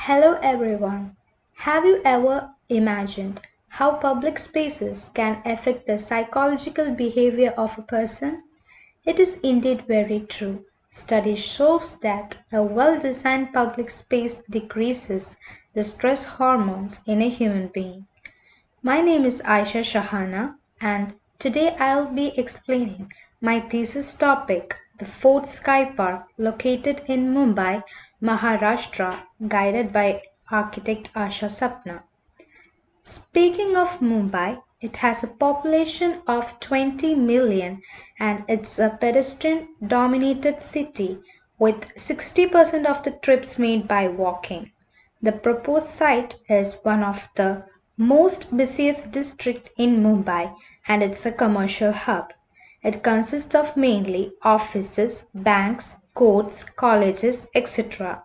Hello everyone. Have you ever imagined how public spaces can affect the psychological behavior of a person? It is indeed very true. Study shows that a well-designed public space decreases the stress hormones in a human being. My name is AYSHASHAHANA and today I'll be explaining my thesis topic, the Fort Sky Park located in Mumbai, Maharashtra, guided by architect Asha Sapna. Speaking of Mumbai, it has a population of 20 million and it's a pedestrian dominated city with 60% of the trips made by walking. The proposed site is one of the most busiest districts in Mumbai and it's a commercial hub. It consists of mainly offices, banks, courts, colleges, etc.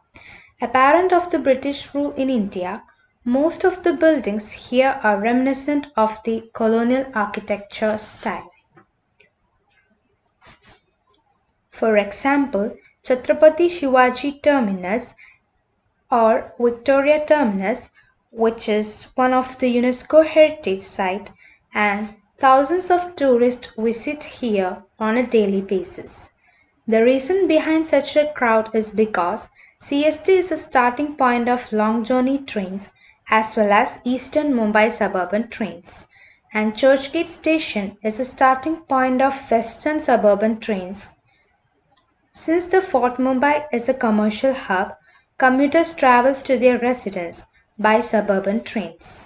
Apparent of the British rule in India, most of the buildings here are reminiscent of the colonial architecture style. For example, Chhatrapati Shivaji Terminus or Victoria Terminus, which is one of the UNESCO heritage site, and thousands of tourists visit here on a daily basis. The reason behind such a crowd is because CST is a starting point of long journey trains as well as eastern Mumbai suburban trains, and Churchgate station is a starting point of western suburban trains. Since the Fort Mumbai is a commercial hub, commuters travel to their residence by suburban trains.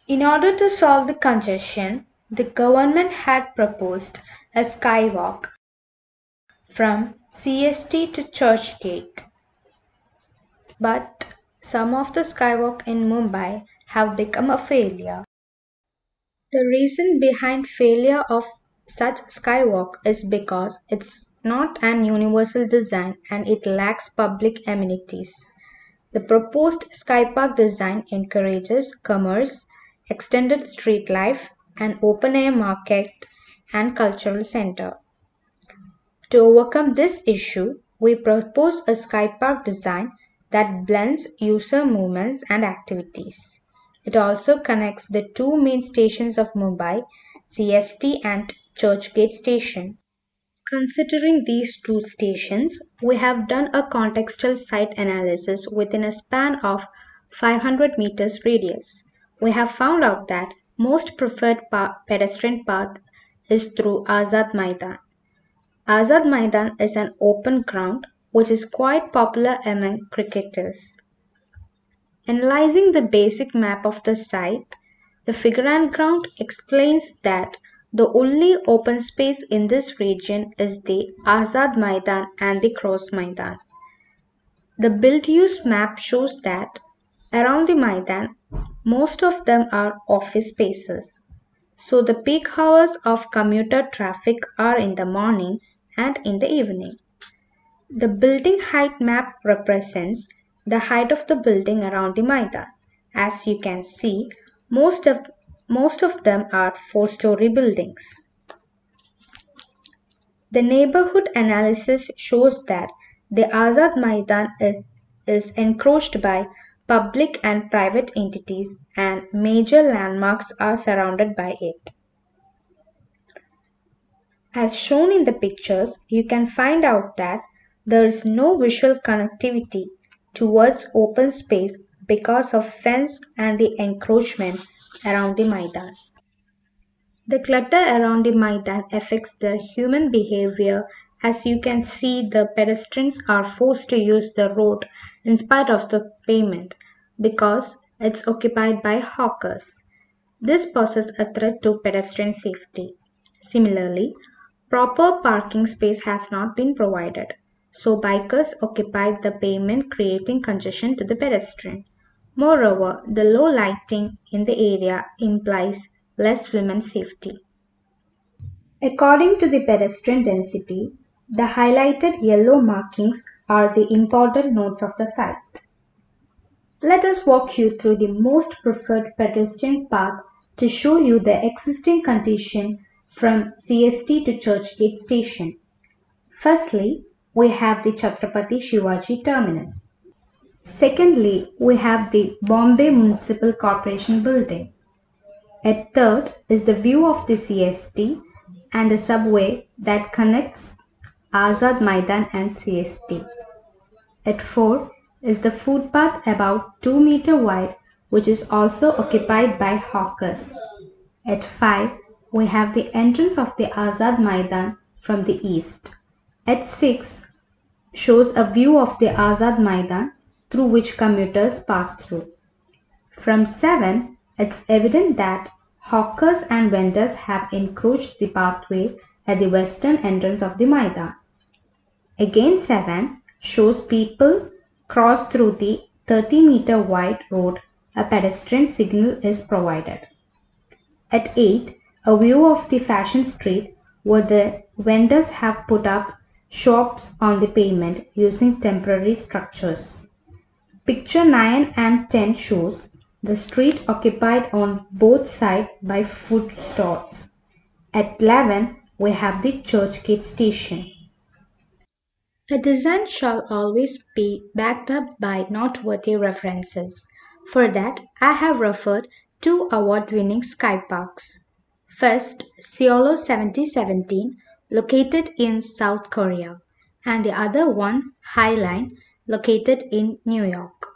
In order to solve the congestion, the government had proposed a skywalk from CST to Churchgate. But some of the skywalk in Mumbai have become a failure. The reason behind failure of such skywalk is because it's not an universal design and it lacks public amenities. The proposed skypark design encourages commerce, extended street life, an open-air market and cultural center. To overcome this issue, we propose a skypark design that blends user movements and activities. It also connects the two main stations of Mumbai, CST and Churchgate station. Considering these two stations, we have done a contextual site analysis within a span of 500 meters radius. We have found out that most preferred pedestrian path is through Azad Maidan. Azad Maidan is an open ground which is quite popular among cricketers. Analyzing the basic map of the site, the figure and ground explains that the only open space in this region is the Azad Maidan and the Cross Maidan. The built use map shows that around the Maidan, most of them are office spaces. So the peak hours of commuter traffic are in the morning and in the evening. The building height map represents the height of the building around the Maidan. As you can see, most of them are four-story buildings. The neighborhood analysis shows that the Azad Maidan is encroached by public and private entities and major landmarks are surrounded by it. As shown in the pictures, you can find out that there is no visual connectivity towards open space because of fence and the encroachment around the Maidan. The clutter around the Maidan affects the human behavior. As you can see, the pedestrians are forced to use the road in spite of the payment because it's occupied by hawkers. This poses a threat to pedestrian safety. Similarly, proper parking space has not been provided, so bikers occupy the pavement creating congestion to the pedestrian. Moreover, the low lighting in the area implies less women's safety. According to the pedestrian density, the highlighted yellow markings are the important nodes of the site. Let us walk you through the most preferred pedestrian path to show you the existing condition from CST to Churchgate station. Firstly, we have the Chhatrapati Shivaji terminus. Secondly, we have the Bombay Municipal Corporation building. At third is the view of the CST and the subway that connects Azad Maidan and CST. At fourth is the footpath about 2 meter wide, which is also occupied by hawkers. At 5, we have the entrance of the Azad Maidan from the east. At 6, shows a view of the Azad Maidan through which commuters pass through. From 7, it's evident that hawkers and vendors have encroached the pathway at the western entrance of the Maidan. Again 7 shows people cross through the 30-meter wide road. A pedestrian signal is provided. At 8, a view of the fashion street where the vendors have put up shops on the pavement using temporary structures. Picture 9 and 10 shows the street occupied on both sides by food stalls. At 11, we have the Churchgate station. A design shall always be backed up by noteworthy references. For that, I have referred to award-winning sky parks. First, Seoul 7017, located in South Korea, and the other one, Highline, located in New York.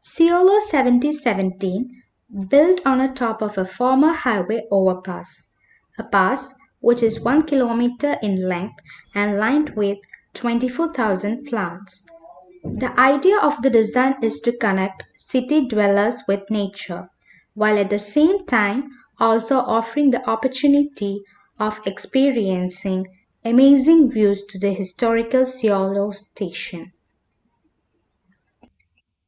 Seoul 7017, built on the top of a former highway overpass, a pass which is 1 kilometer in length and lined with 24,000 plants. The idea of the design is to connect city dwellers with nature, while at the same time also offering the opportunity of experiencing amazing views to the historical Seoul station.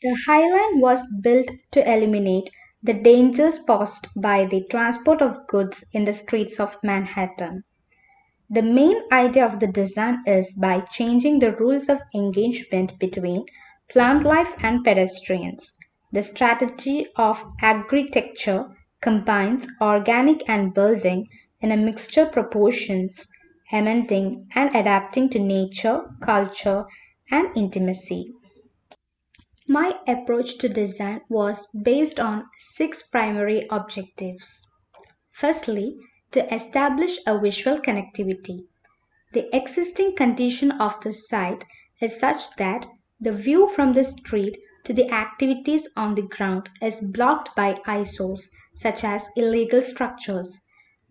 The Highline was built to eliminate the dangers posed by the transport of goods in the streets of Manhattan. The main idea of the design is by changing the rules of engagement between plant life and pedestrians. The strategy of agritecture combines organic and building in a mixture proportions, amending and adapting to nature, culture, and intimacy. My approach to design was based on 6 primary objectives. Firstly, to establish a visual connectivity. The existing condition of the site is such that the view from the street to the activities on the ground is blocked by eyesores such as illegal structures.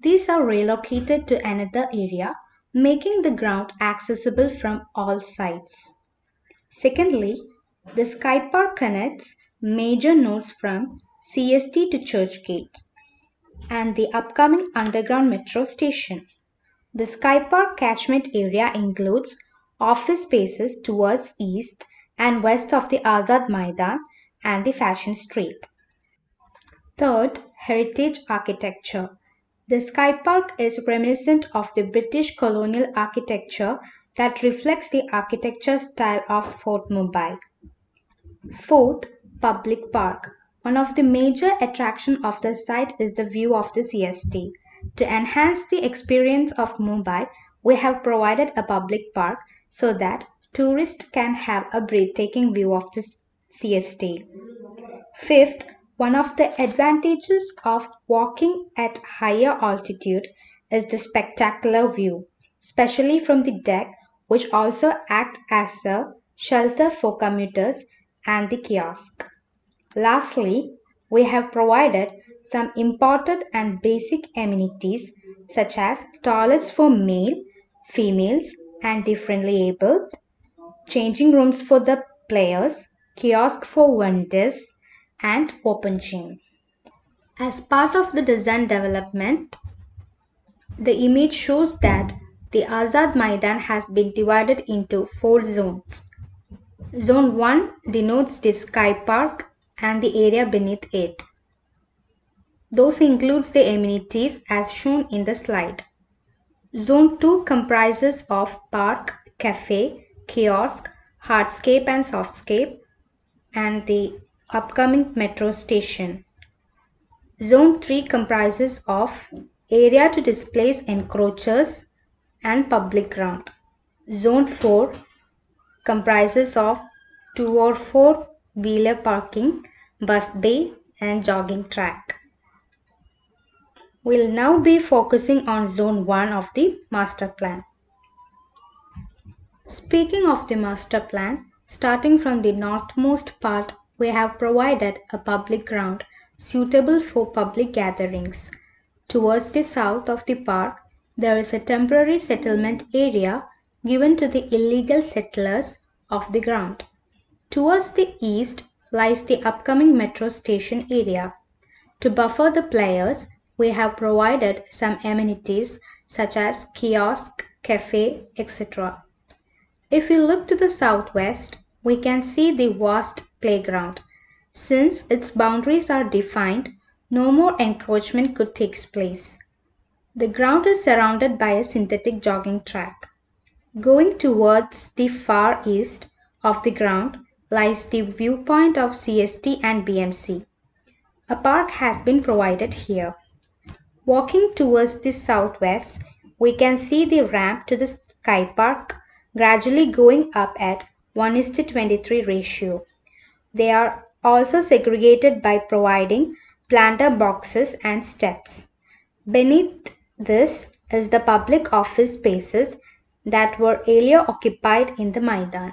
These are relocated to another area, making the ground accessible from all sides. Secondly, the Sky Park connects major nodes from CST to Churchgate and the upcoming underground metro station. The Sky Park catchment area includes office spaces towards east and west of the Azad Maidan and the Fashion Street. Third, heritage architecture. The Sky Park is reminiscent of the British colonial architecture that reflects the architecture style of Fort Mumbai. Fourth, public park. One of the major attractions of the site is the view of the CST. To enhance the experience of Mumbai, we have provided a public park so that tourists can have a breathtaking view of the CST. Fifth, one of the advantages of walking at higher altitude is the spectacular view, especially from the deck, which also acts as a shelter for commuters and the kiosk. Lastly, we have provided some important and basic amenities such as toilets for male, females, and differently abled, changing rooms for the players, kiosk for vendors, and open gym. As part of the design development, the image shows that the Azad Maidan has been divided into 4 zones. Zone 1 denotes the Sky Park and the area beneath it. Those include the amenities as shown in the slide. Zone 2 comprises of park, cafe, kiosk, hardscape and softscape, and the upcoming metro station. Zone 3 comprises of area to displace encroachers and public ground. Zone 4 comprises of 2 or 4 wheeler parking, bus bay and jogging track. We'll now be focusing on Zone 1 of the master plan. Speaking of the master plan, starting from the northmost part, we have provided a public ground suitable for public gatherings. Towards the south of the park, there is a temporary settlement area given to the illegal settlers of the ground. Towards the east lies the upcoming metro station area. To buffer the players, we have provided some amenities such as kiosk, cafe, etc. If we look to the southwest, we can see the vast playground. Since its boundaries are defined, no more encroachment could take place. The ground is surrounded by a synthetic jogging track. Going towards the far east of the ground lies the viewpoint of CST and BMC. A park has been provided here. Walking towards the southwest, we can see the ramp to the Sky Park gradually going up at 1:23 ratio. They are also segregated by providing planter boxes and steps. Beneath this is the public office spaces that were earlier occupied in the Maidan.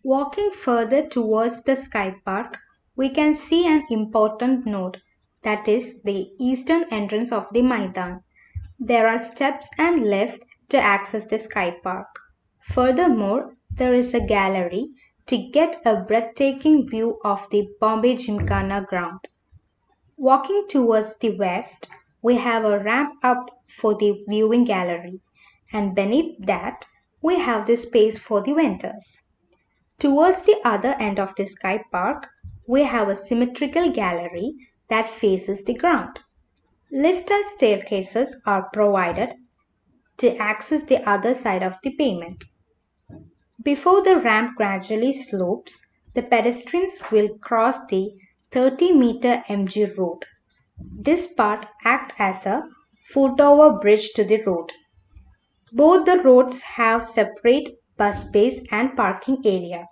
Walking further towards the Sky Park, we can see an important node, that is the eastern entrance of the Maidan. There are steps and lift to access the Sky Park. Furthermore, there is a gallery to get a breathtaking view of the Bombay Gymkhana ground. Walking towards the west, we have a ramp up for the viewing gallery, and beneath that, we have the space for the vendors. Towards the other end of the Sky Park, we have a symmetrical gallery that faces the ground. Lift and staircases are provided to access the other side of the pavement. Before the ramp gradually slopes, the pedestrians will cross the 30-meter MG road. This part acts as a foot-over bridge to the road. Both the roads have separate bus bays and parking area.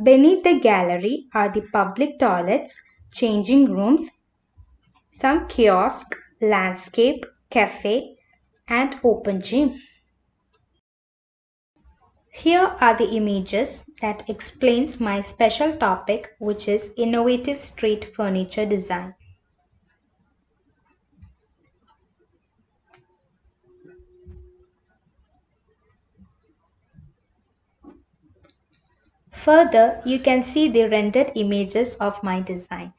Beneath the gallery are the public toilets, changing rooms, some kiosk, landscape, cafe, and open gym. Here are the images that explains my special topic, which is innovative street furniture design. Further, you can see the rendered images of my design.